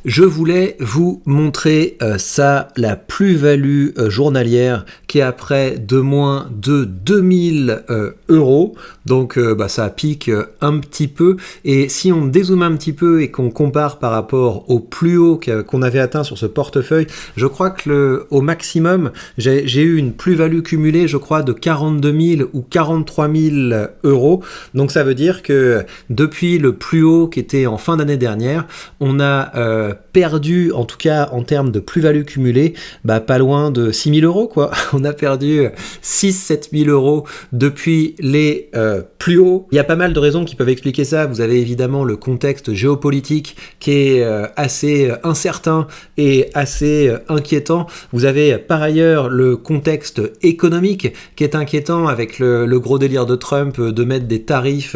Je voulais vous montrer ça, la plus-value journalière qui est après de moins de 2000 euros. Donc ça pique un petit peu. Et si on dézoome un petit peu et qu'on compare par rapport au plus haut qu'on avait atteint sur ce portefeuille, je crois que au maximum, j'ai eu une plus-value cumulée, je crois, de 42 000 ou 43 000 euros. Donc ça veut dire que depuis le plus haut qui était en fin d'année dernière, on a perdu, en tout cas en termes de plus-value cumulée, pas loin de 6 000 euros, quoi. On a perdu 6-7 000 euros depuis les plus hauts. Il y a pas mal de raisons qui peuvent expliquer ça. Vous avez évidemment le contexte géopolitique qui est assez incertain et assez inquiétant. Vous avez par ailleurs le contexte économique qui est inquiétant avec le gros délire de Trump de mettre des tarifs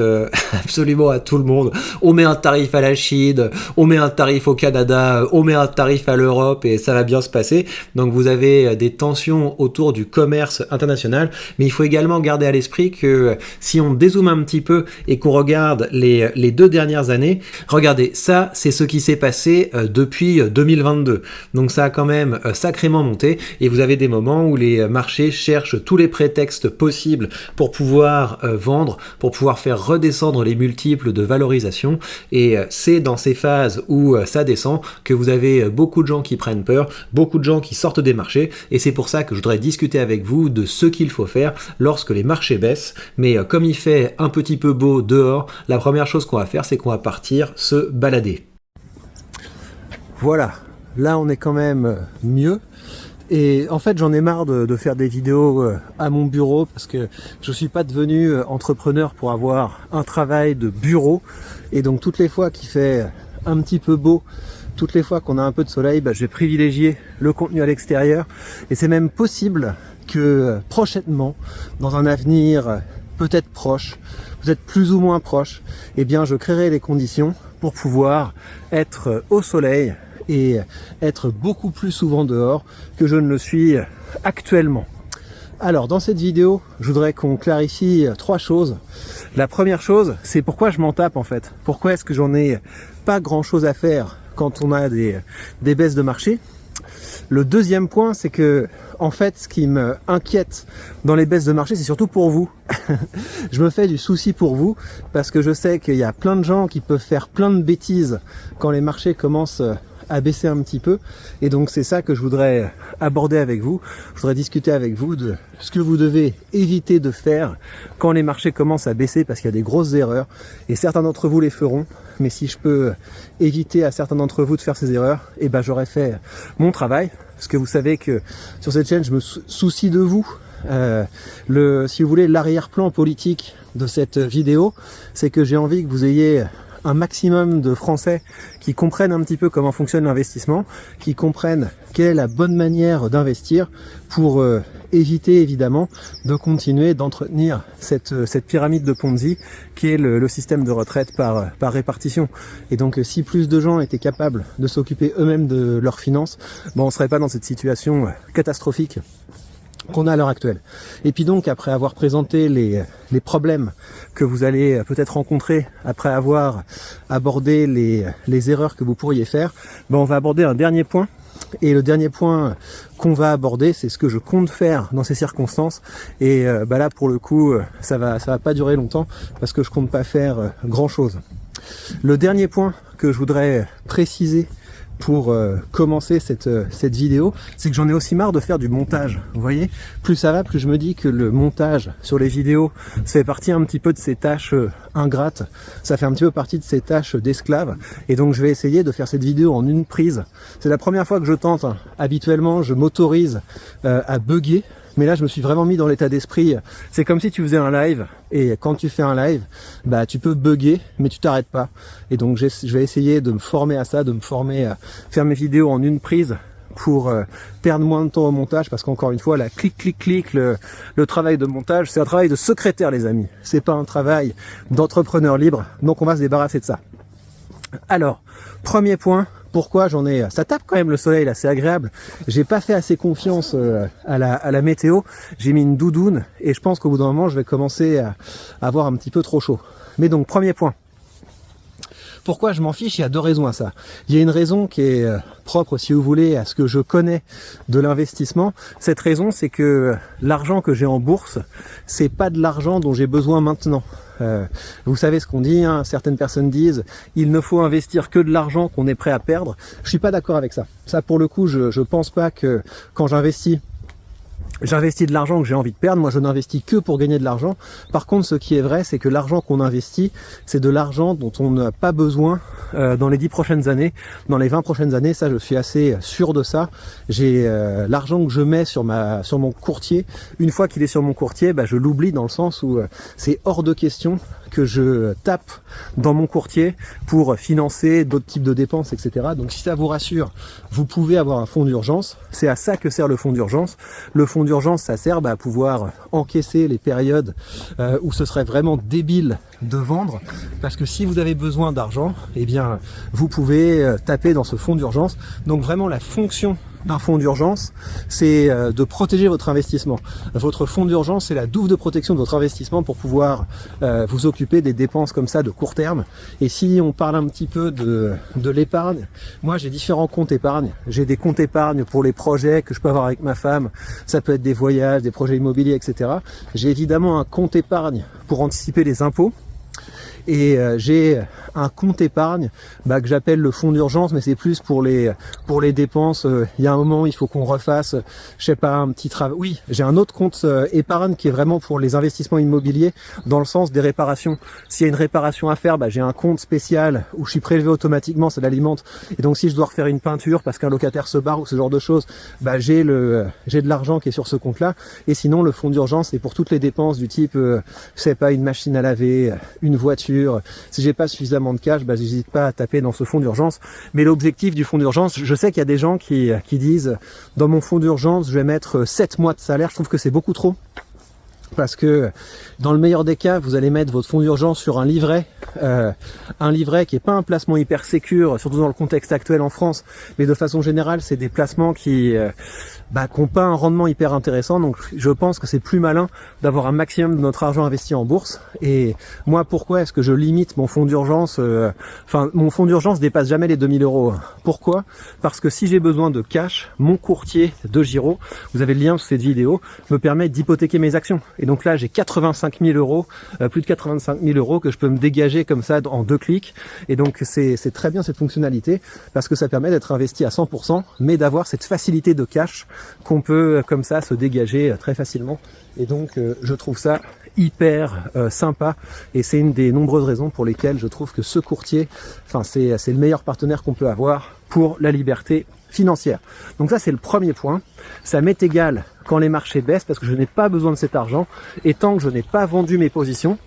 absolument à tout le monde. On met un tarif à la Chine, on met un tarif au Canada, on met un tarif à l'Europe et ça va bien se passer. Donc vous avez des tensions autour du commerce international, mais il faut également garder à l'esprit que si on dézoome un petit peu et qu'on regarde les 2 dernières années, regardez, ça c'est ce qui s'est passé depuis 2022. Donc ça a quand même sacrément monté et vous avez des moments où les marchés cherchent tous les prétextes possibles pour pouvoir vendre, pour pouvoir faire redescendre les multiples de valorisation, et c'est dans ces phases où ça descend que vous avez beaucoup de gens qui prennent peur, beaucoup de gens qui sortent des marchés, et c'est pour ça que je voudrais discuter avec vous de ce qu'il faut faire lorsque les marchés baissent. Mais comme il fait un petit peu beau dehors, la première chose qu'on va faire, c'est qu'on va partir se balader. Voilà, là on est quand même mieux. Et en fait j'en ai marre de faire des vidéos à mon bureau parce que je suis pas devenu entrepreneur pour avoir un travail de bureau, et donc toutes les fois qu'il fait un petit peu beau, toutes les fois qu'on a un peu de soleil, je vais privilégier le contenu à l'extérieur. Et c'est même possible que prochainement, dans un avenir peut-être proche, peut-être plus ou moins proche, je créerai les conditions pour pouvoir être au soleil et être beaucoup plus souvent dehors que je ne le suis actuellement. Alors dans cette vidéo, je voudrais qu'on clarifie 3 choses. La première chose, c'est pourquoi je m'en tape en fait. Pourquoi est-ce que j'en ai pas grand chose à faire quand on a des baisses de marché. Le deuxième point, c'est que en fait, ce qui me inquiète dans les baisses de marché, c'est surtout pour vous. Je me fais du souci pour vous parce que je sais qu'il y a plein de gens qui peuvent faire plein de bêtises quand les marchés commencent à baisser un petit peu, et donc c'est ça que je voudrais aborder avec vous. Je voudrais discuter avec vous de ce que vous devez éviter de faire quand les marchés commencent à baisser, parce qu'il y a des grosses erreurs et certains d'entre vous les feront, mais si je peux éviter à certains d'entre vous de faire ces erreurs, j'aurais fait mon travail, parce que vous savez que sur cette chaîne je me soucie de vous. Si vous voulez, l'arrière-plan politique de cette vidéo, c'est que j'ai envie que vous ayez un maximum de Français qui comprennent un petit peu comment fonctionne l'investissement, qui comprennent quelle est la bonne manière d'investir pour éviter évidemment de continuer d'entretenir cette pyramide de Ponzi qui est le système de retraite par répartition. Et donc si plus de gens étaient capables de s'occuper eux-mêmes de leurs finances, on ne serait pas dans cette situation catastrophique qu'on a à l'heure actuelle. Et puis donc, après avoir présenté les problèmes que vous allez peut-être rencontrer, après avoir abordé les erreurs que vous pourriez faire, on va aborder un dernier point. Et le dernier point qu'on va aborder, c'est ce que je compte faire dans ces circonstances. Et là, pour le coup, ça va pas durer longtemps parce que je compte pas faire grand chose. Le dernier point que je voudrais préciser pour commencer cette vidéo, c'est que j'en ai aussi marre de faire du montage. Vous voyez, plus ça va, plus je me dis que le montage sur les vidéos, ça fait partie un petit peu de ces tâches ingrates, ça fait un petit peu partie de ces tâches d'esclaves, et donc je vais essayer de faire cette vidéo en une prise. C'est la première fois que je tente. Habituellement je m'autorise à bugger, mais là je me suis vraiment mis dans l'état d'esprit. C'est comme si tu faisais un live, et quand tu fais un live, tu peux bugger, mais tu t'arrêtes pas. Et donc je vais essayer de me former à ça, de me former à faire mes vidéos en une prise pour perdre moins de temps au montage, parce qu'encore une fois, la clic, le travail de montage, c'est un travail de secrétaire, les amis. C'est pas un travail d'entrepreneur libre, donc on va se débarrasser de ça. Alors, premier point, pourquoi j'en ai... Ça tape quand même le soleil là, c'est agréable. J'ai pas fait assez confiance à la météo. J'ai mis une doudoune et je pense qu'au bout d'un moment, je vais commencer à avoir un petit peu trop chaud. Mais donc, premier point. Pourquoi je m'en fiche? Il y a deux raisons à ça. Il y a une raison qui est propre, si vous voulez, à ce que je connais de l'investissement. Cette raison, c'est que l'argent que j'ai en bourse, c'est pas de l'argent dont j'ai besoin maintenant. Vous savez ce qu'on dit, hein, certaines personnes disent il ne faut investir que de l'argent qu'on est prêt à perdre. Je suis pas d'accord avec ça. Ça, pour le coup, je pense pas que quand j'investis de l'argent que j'ai envie de perdre. Moi, je n'investis que pour gagner de l'argent. Par contre, ce qui est vrai, c'est que l'argent qu'on investit, c'est de l'argent dont on n'a pas besoin dans les 10 prochaines années, dans les 20 prochaines années. Ça, je suis assez sûr de ça. J'ai l'argent que je mets sur mon courtier. Une fois qu'il est sur mon courtier, je l'oublie dans le sens où c'est hors de question que je tape dans mon courtier pour financer d'autres types de dépenses, etc. Donc si ça vous rassure, vous pouvez avoir un fonds d'urgence. C'est à ça que sert le fonds d'urgence. Le fonds d'urgence, ça sert à pouvoir encaisser les périodes où ce serait vraiment débile de vendre, parce que si vous avez besoin d'argent, eh bien vous pouvez taper dans ce fonds d'urgence. Donc vraiment la fonction d'un fonds d'urgence, c'est de protéger votre investissement. Votre fonds d'urgence, c'est la douve de protection de votre investissement pour pouvoir vous occuper des dépenses comme ça de court terme. Et si on parle un petit peu de l'épargne, moi j'ai différents comptes épargne. J'ai des comptes épargne pour les projets que je peux avoir avec ma femme, ça peut être des voyages, des projets immobiliers, etc. J'ai évidemment un compte épargne pour anticiper les impôts. Et j'ai un compte épargne que j'appelle le fonds d'urgence, mais c'est plus pour les dépenses. Il y a un moment, il faut qu'on refasse, je sais pas, un petit travail. Oui, j'ai un autre compte épargne qui est vraiment pour les investissements immobiliers, dans le sens des réparations. S'il y a une réparation à faire, j'ai un compte spécial où je suis prélevé automatiquement, ça l'alimente. Et donc si je dois refaire une peinture parce qu'un locataire se barre ou ce genre de choses, j'ai de l'argent qui est sur ce compte-là. Et sinon, le fonds d'urgence, c'est pour toutes les dépenses du type, je sais pas, une machine à laver, une voiture. Si j'ai pas suffisamment de cash, j'hésite pas à taper dans ce fonds d'urgence. Mais l'objectif du fonds d'urgence, je sais qu'il y a des gens qui disent dans mon fonds d'urgence, je vais mettre 7 mois de salaire. Je trouve que c'est beaucoup trop. Parce que dans le meilleur des cas, vous allez mettre votre fonds d'urgence sur un livret qui est pas un placement hyper sécure, surtout dans le contexte actuel en France, mais de façon générale, c'est des placements qui n'ont pas un rendement hyper intéressant. Donc je pense que c'est plus malin d'avoir un maximum de notre argent investi en bourse. Et moi, pourquoi est-ce que je limite mon fonds d'urgence mon fonds d'urgence dépasse jamais les 2000 €. Pourquoi? Parce que si j'ai besoin de cash, mon courtier de Giro, vous avez le lien sous cette vidéo, me permet d'hypothéquer mes actions. Et donc là, j'ai 85 000 €, plus de 85 000 € que je peux me dégager comme ça en 2 clics. Et donc c'est très bien cette fonctionnalité parce que ça permet d'être investi à 100%, mais d'avoir cette facilité de cash qu'on peut comme ça se dégager très facilement. Et donc je trouve ça hyper sympa, et c'est une des nombreuses raisons pour lesquelles je trouve que ce courtier, c'est le meilleur partenaire qu'on peut avoir pour la liberté financière. Donc ça, c'est le premier point. Ça m'est égal quand les marchés baissent parce que je n'ai pas besoin de cet argent, et tant que je n'ai pas vendu mes positions,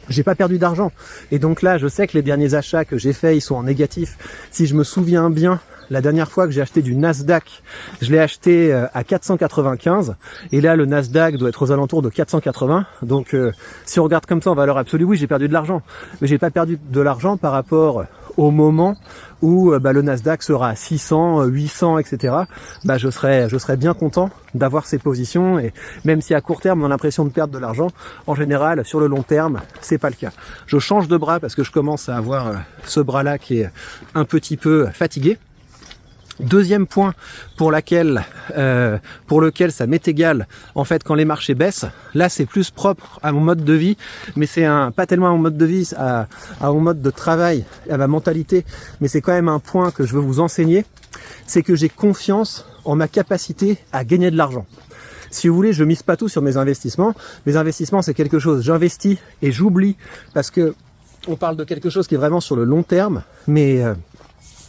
j'ai pas perdu d'argent. Et donc là, je sais que les derniers achats que j'ai faits, ils sont en négatif. Si je me souviens bien, la dernière fois que j'ai acheté du Nasdaq, je l'ai acheté à 495, et là le Nasdaq doit être aux alentours de 480. Donc si on regarde comme ça en valeur absolue, oui, j'ai perdu de l'argent, mais j'ai pas perdu de l'argent par rapport au moment où le Nasdaq sera à 600, 800, etc. Je serais bien content d'avoir ces positions, et même si à court terme on a l'impression de perdre de l'argent, en général sur le long terme c'est pas le cas. Je change de bras parce que je commence à avoir ce bras-là qui est un petit peu fatigué. Deuxième point pour lequel ça m'est égal, en fait, quand les marchés baissent, là c'est plus propre à mon mode de vie, mais c'est pas tellement à mon mode de vie, à mon mode de travail, à ma mentalité, mais c'est quand même un point que je veux vous enseigner, c'est que j'ai confiance en ma capacité à gagner de l'argent. Si vous voulez, je mise pas tout sur mes investissements. Mes investissements, c'est quelque chose, j'investis et j'oublie, parce que on parle de quelque chose qui est vraiment sur le long terme, mais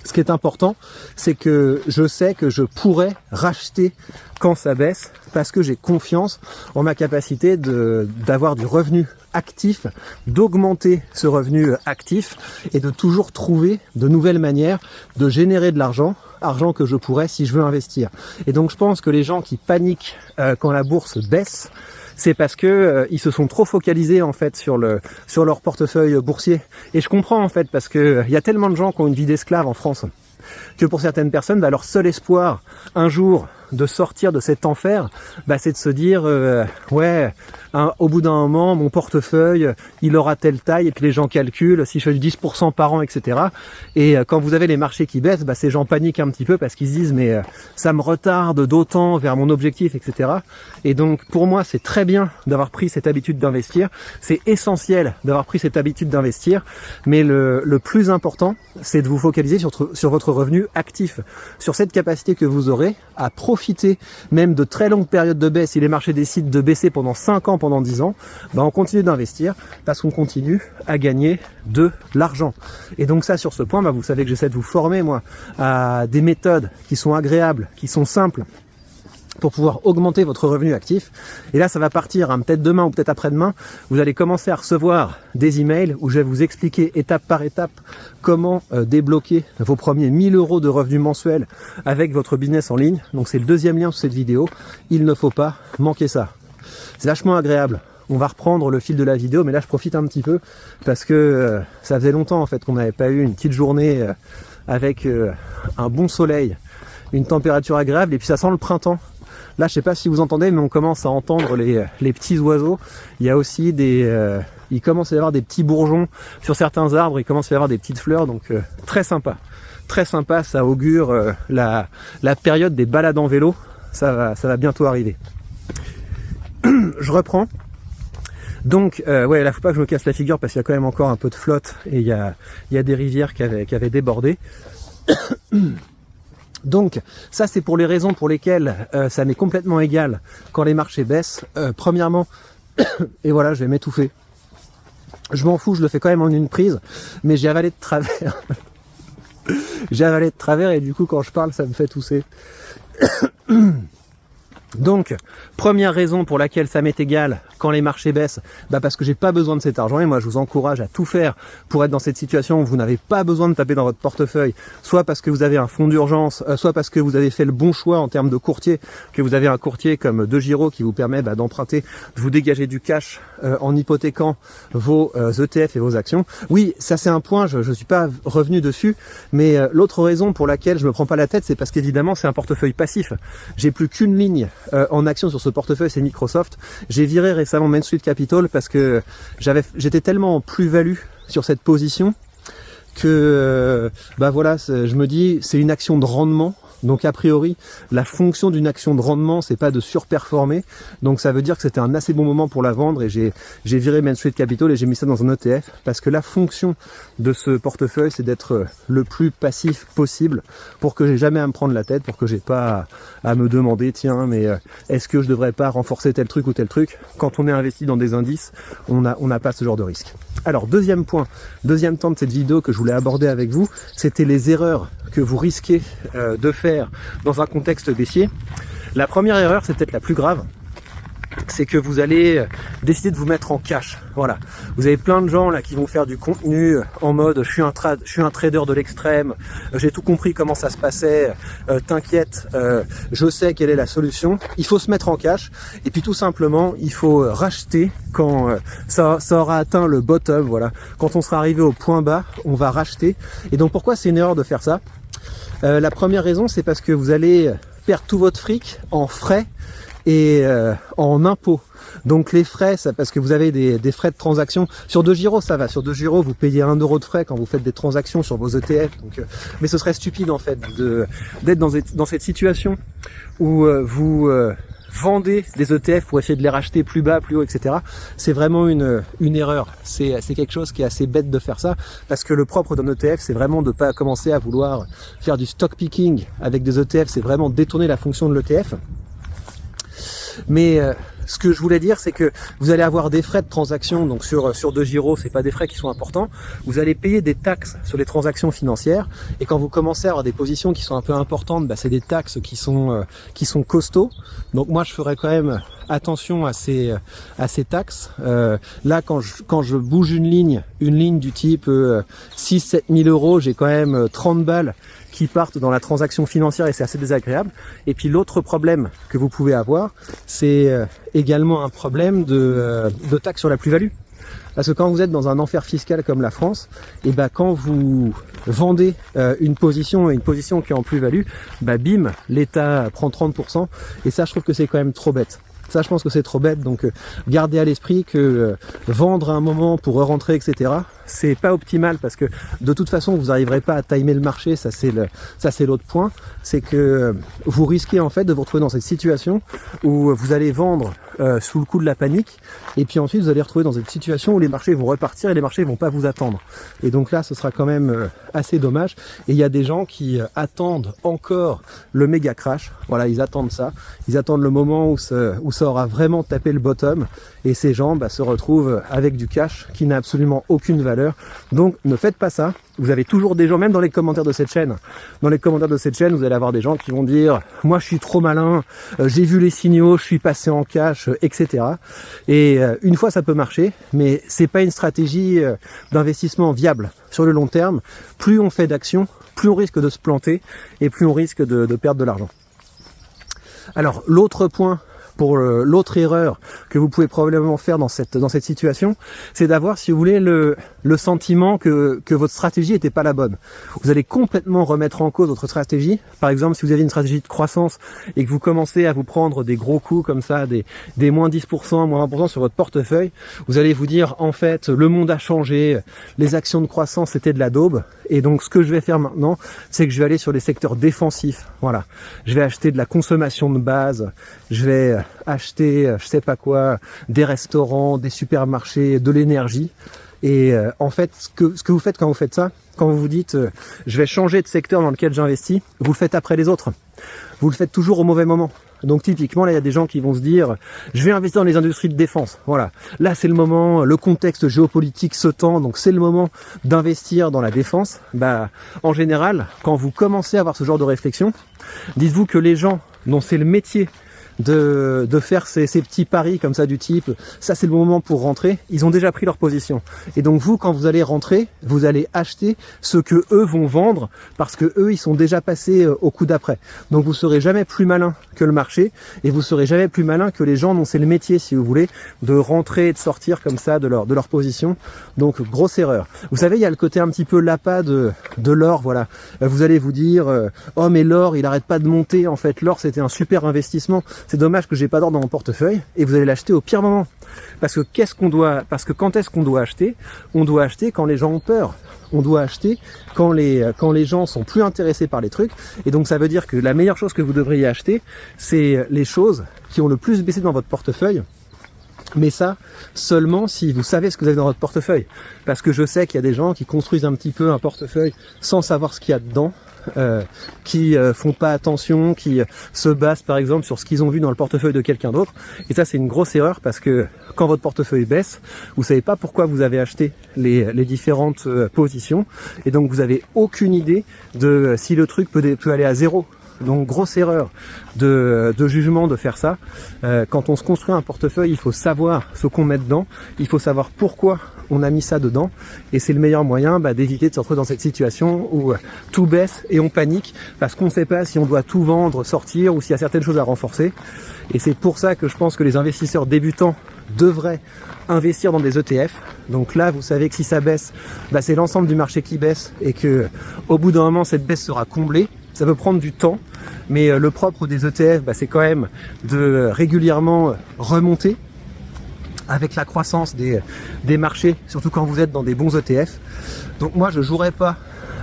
ce qui est important, c'est que je sais que je pourrais racheter quand ça baisse, parce que j'ai confiance en ma capacité d'avoir du revenu actif, d'augmenter ce revenu actif et de toujours trouver de nouvelles manières de générer de l'argent que je pourrais si je veux investir. Et donc je pense que les gens qui paniquent quand la bourse baisse, c'est parce que ils se sont trop focalisés en fait sur leur portefeuille boursier. Et je comprends en fait, parce que il y a tellement de gens qui ont une vie d'esclave en France que pour certaines personnes, leur seul espoir un jour de sortir de cet enfer, bah, c'est de se dire ouais, au bout d'un moment, mon portefeuille, il aura telle taille, et puis les gens calculent, si je fais du 10% par an, etc. Et quand vous avez les marchés qui baissent, bah, ces gens paniquent un petit peu parce qu'ils se disent mais ça me retarde d'autant vers mon objectif, etc. Et donc pour moi, c'est très bien d'avoir pris cette habitude d'investir, c'est essentiel d'avoir pris cette habitude d'investir, mais le plus important, c'est de vous focaliser sur votre revenu actif, sur cette capacité que vous aurez à profiter même de très longues périodes de baisse. Si les marchés décident de baisser pendant 5 ans, pendant 10 ans, bah on continue d'investir parce qu'on continue à gagner de l'argent. Et donc ça, sur ce point, bah vous savez que j'essaie de vous former, moi, à des méthodes qui sont agréables, qui sont simples, pour pouvoir augmenter votre revenu actif. Et là, ça va partir, hein, peut-être demain ou peut-être après-demain, vous allez commencer à recevoir des emails où je vais vous expliquer étape par étape comment débloquer vos premiers 1000 € de revenus mensuels avec votre business en ligne. Donc c'est le deuxième lien sous cette vidéo. Il ne faut pas manquer ça. C'est vachement agréable. On va reprendre le fil de la vidéo, mais là je profite un petit peu parce que ça faisait longtemps en fait qu'on n'avait pas eu une petite journée avec un bon soleil, une température agréable, et puis ça sent le printemps. Là, je sais pas si vous entendez, mais on commence à entendre les petits oiseaux. Il y a aussi il commence à y avoir des petits bourgeons sur certains arbres. Il commence à y avoir des petites fleurs, donc très sympa. Très sympa, ça augure la période des balades en vélo. Ça va bientôt arriver. Je reprends. Donc, ouais, là, faut pas que je me casse la figure parce qu'il y a quand même encore un peu de flotte et il y a des rivières qui avaient débordé. Donc, ça c'est pour les raisons pour lesquelles ça m'est complètement égal quand les marchés baissent. Premièrement, et voilà, je vais m'étouffer. Je m'en fous, je le fais quand même en une prise, mais j'ai avalé de travers. J'ai avalé de travers et du coup quand je parle, ça me fait tousser. Donc, première raison pour laquelle ça m'est égal quand les marchés baissent, bah parce que j'ai pas besoin de cet argent, et moi je vous encourage à tout faire pour être dans cette situation où vous n'avez pas besoin de taper dans votre portefeuille, soit parce que vous avez un fonds d'urgence, soit parce que vous avez fait le bon choix en termes de courtier, que vous avez un courtier comme DeGiro qui vous permet d'emprunter, de vous dégager du cash en hypothéquant vos ETF et vos actions. Oui, ça c'est un point, je suis pas revenu dessus, mais l'autre raison pour laquelle je me prends pas la tête, c'est parce qu'évidemment c'est un portefeuille passif. J'ai plus qu'une ligne en action sur ce portefeuille, c'est Microsoft. J'ai viré récemment Main Street Capital parce que j'étais tellement en plus-value sur cette position que bah voilà, je me dis c'est une action de rendement. Donc a priori, la fonction d'une action de rendement, c'est pas de surperformer. Donc ça veut dire que c'était un assez bon moment pour la vendre et j'ai viré Main Street Capital et j'ai mis ça dans un ETF parce que la fonction de ce portefeuille, c'est d'être le plus passif possible pour que j'ai jamais à me prendre la tête, pour que j'ai pas à me demander tiens mais est-ce que je devrais pas renforcer tel truc ou tel truc. Quand on est investi dans des indices, on n'a pas ce genre de risque. Alors deuxième point, deuxième temps de cette vidéo que je voulais aborder avec vous, c'était les erreurs que vous risquez de faire dans un contexte baissier. La première erreur, c'est peut-être la plus grave, c'est que vous allez décider de vous mettre en cash. Voilà. Vous avez plein de gens là qui vont faire du contenu en mode je suis un trader de l'extrême, j'ai tout compris comment ça se passait, t'inquiète, je sais quelle est la solution. Il faut se mettre en cash et puis tout simplement il faut racheter quand ça aura atteint le bottom. Voilà. Quand on sera arrivé au point bas, on va racheter. Et donc pourquoi c'est une erreur de faire ça? La première raison, c'est parce que vous allez perdre tout votre fric en frais et en impôts. Donc les frais, ça, parce que vous avez des frais de transaction. Sur DeGiro, ça va. Sur DeGiro, vous payez 1 € de frais quand vous faites des transactions sur vos ETF. Donc, mais ce serait stupide en fait d'être dans cette situation où vous vendez des ETF pour essayer de les racheter plus bas, plus haut, etc. C'est vraiment une erreur. C'est quelque chose qui est assez bête de faire ça, parce que le propre d'un ETF, c'est vraiment de pas commencer à vouloir faire du stock picking avec des ETF, c'est vraiment détourner la fonction de l'ETF. Mais ce que je voulais dire, c'est que vous allez avoir des frais de transaction, donc sur DeGiro, c'est pas des frais qui sont importants. Vous allez payer des taxes sur les transactions financières, et quand vous commencez à avoir des positions qui sont un peu importantes, bah, c'est des taxes qui sont costauds. Donc moi, je ferais quand même attention à ces taxes. Là, quand je bouge une ligne du type 6-7 000 €, j'ai quand même 30 balles qui partent dans la transaction financière et c'est assez désagréable. Et puis l'autre problème que vous pouvez avoir, c'est également un problème de taxe sur la plus-value. Parce que quand vous êtes dans un enfer fiscal comme la France, et ben quand vous vendez une position qui est en plus-value, bah bim, l'État prend 30%. Et ça, je trouve que c'est quand même trop bête. Ça, je pense que c'est trop bête. Donc, gardez à l'esprit que vendre à un moment pour rentrer, etc., c'est pas optimal parce que de toute façon, vous n'arriverez pas à timer le marché. Ça, c'est l'autre point. C'est que vous risquez en fait de vous retrouver dans cette situation où vous allez vendre sous le coup de la panique, et puis ensuite vous allez retrouver dans une situation où les marchés vont repartir et les marchés vont pas vous attendre. Et donc là, ce sera quand même assez dommage. Et il y a des gens qui attendent encore le méga crash. Voilà, ils attendent ça. Ils attendent le moment où ça aura vraiment tapé le bottom. Et ces gens se retrouvent avec du cash qui n'a absolument aucune valeur. Donc ne faites pas ça. Vous avez toujours des gens, même dans les commentaires de cette chaîne, vous allez avoir des gens qui vont dire « Moi, je suis trop malin, j'ai vu les signaux, je suis passé en cash, etc. » Et une fois, ça peut marcher, mais c'est pas une stratégie d'investissement viable sur le long terme. Plus on fait d'actions, plus on risque de se planter et plus on risque de perdre de l'argent. Alors, l'autre point, pour l'autre erreur que vous pouvez probablement faire dans cette situation, c'est d'avoir, si vous voulez, le sentiment que votre stratégie n'était pas la bonne. Vous allez complètement remettre en cause votre stratégie. Par exemple, si vous avez une stratégie de croissance et que vous commencez à vous prendre des gros coups comme ça, des moins 10%, moins 20% sur votre portefeuille, vous allez vous dire, en fait, le monde a changé, les actions de croissance c'était de la daube, et donc ce que je vais faire maintenant, c'est que je vais aller sur les secteurs défensifs. Voilà, je vais acheter de la consommation de base, je vais acheter, je sais pas quoi, des restaurants, des supermarchés, de l'énergie. Et en fait, ce que vous faites quand vous faites ça, quand vous vous dites je vais changer de secteur dans lequel j'investis, vous le faites après les autres. Vous le faites toujours au mauvais moment. Donc typiquement, là, il y a des gens qui vont se dire je vais investir dans les industries de défense. Voilà. Là, c'est le moment, le contexte géopolitique se tend, donc c'est le moment d'investir dans la défense. Bah, en général, quand vous commencez à avoir ce genre de réflexion, dites-vous que les gens dont c'est le métier de faire ces petits paris comme ça du type ça c'est le bon moment pour rentrer, ils ont déjà pris leur position. Et donc vous, quand vous allez rentrer, vous allez acheter ce que eux vont vendre parce que eux ils sont déjà passés au coup d'après. Donc vous serez jamais plus malin que le marché et vous serez jamais plus malin que les gens dont c'est le métier, si vous voulez, de rentrer et de sortir comme ça de leur position. Donc grosse erreur. Vous savez, il y a le côté un petit peu l'appât de l'or, voilà. Vous allez vous dire oh mais l'or il arrête pas de monter, en fait l'or c'était un super investissement. C'est dommage que j'ai pas d'or dans mon portefeuille, et vous allez l'acheter au pire moment. Parce que quand est-ce qu'on doit acheter? On doit acheter quand les gens ont peur. On doit acheter quand les gens sont plus intéressés par les trucs. Et donc ça veut dire que la meilleure chose que vous devriez acheter, c'est les choses qui ont le plus baissé dans votre portefeuille. Mais ça, seulement si vous savez ce que vous avez dans votre portefeuille. Parce que je sais qu'il y a des gens qui construisent un petit peu un portefeuille sans savoir ce qu'il y a dedans. Qui font pas attention, qui se basent par exemple sur ce qu'ils ont vu dans le portefeuille de quelqu'un d'autre. Et ça c'est une grosse erreur parce que quand votre portefeuille baisse, vous savez pas pourquoi vous avez acheté les différentes positions, et donc vous avez aucune idée de si le truc peut aller à zéro. Donc grosse erreur de jugement de faire ça. Quand on se construit un portefeuille, il faut savoir ce qu'on met dedans, il faut savoir pourquoi on a mis ça dedans, et c'est le meilleur moyen d'éviter de se retrouver dans cette situation où tout baisse et on panique parce qu'on ne sait pas si on doit tout vendre, sortir, ou s'il y a certaines choses à renforcer. Et c'est pour ça que je pense que les investisseurs débutants devraient investir dans des ETF. Donc là, vous savez que si ça baisse, c'est l'ensemble du marché qui baisse, et que au bout d'un moment, cette baisse sera comblée. Ça peut prendre du temps, mais le propre des ETF, c'est quand même de régulièrement remonter avec la croissance des marchés, surtout quand vous êtes dans des bons ETF. Donc moi, je jouerai pas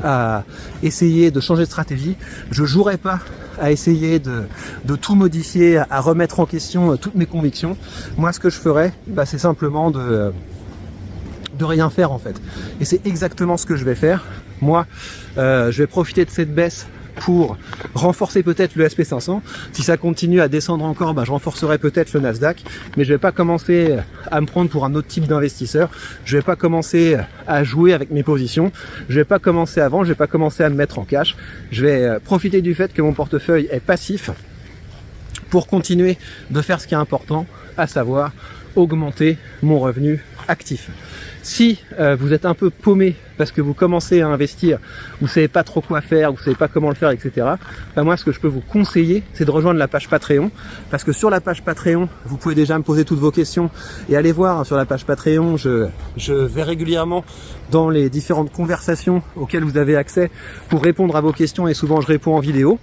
à essayer de changer de stratégie, je jouerai pas à essayer de tout modifier, à remettre en question toutes mes convictions. Moi, ce que je ferais, c'est simplement de rien faire en fait. Et c'est exactement ce que je vais faire. Moi, je vais profiter de cette baisse pour renforcer peut-être le SP500. Si ça continue à descendre encore, je renforcerai peut-être le Nasdaq, mais je vais pas commencer à me prendre pour un autre type d'investisseur. Je vais pas commencer à jouer avec mes positions. Je vais pas commencer avant, je vais pas commencer à me mettre en cash. Je vais profiter du fait que mon portefeuille est passif pour continuer de faire ce qui est important, à savoir augmenter mon revenu actif. Si vous êtes un peu paumé parce que vous commencez à investir, vous savez pas trop quoi faire, vous savez pas comment le faire, etc. Ben moi, ce que je peux vous conseiller, c'est de rejoindre la page Patreon, parce que sur la page Patreon, vous pouvez déjà me poser toutes vos questions et allez voir hein, sur la page Patreon, je vais régulièrement dans les différentes conversations auxquelles vous avez accès pour répondre à vos questions et souvent je réponds en vidéo.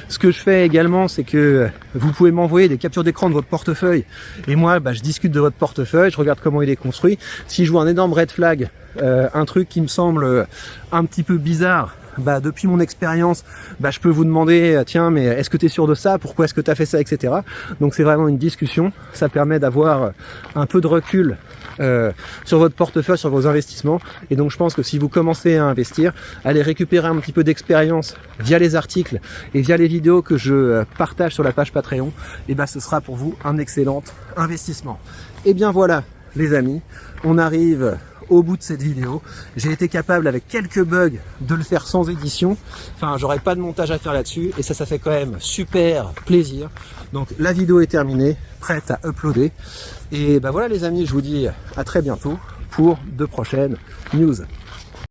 Ce que je fais également, c'est que vous pouvez m'envoyer des captures d'écran de votre portefeuille et moi, je discute de votre portefeuille, je regarde comment il est construit. Si je vois un énorme red flag, un truc qui me semble un petit peu bizarre, depuis mon expérience, je peux vous demander, tiens, mais est-ce que tu es sûr de ça? Pourquoi est-ce que tu as fait ça, etc. Donc c'est vraiment une discussion, ça permet d'avoir un peu de recul sur votre portefeuille, sur vos investissements. Et donc je pense que si vous commencez à investir, allez récupérer un petit peu d'expérience via les articles et via les vidéos que je partage sur la page Patreon, et ce sera pour vous un excellent investissement. Et bien voilà les amis, on arrive au bout de cette vidéo. J'ai été capable avec quelques bugs de le faire sans édition. Enfin, j'aurais pas de montage à faire là-dessus et ça fait quand même super plaisir. Donc la vidéo est terminée, prête à uploader. Et voilà les amis, je vous dis à très bientôt pour de prochaines news.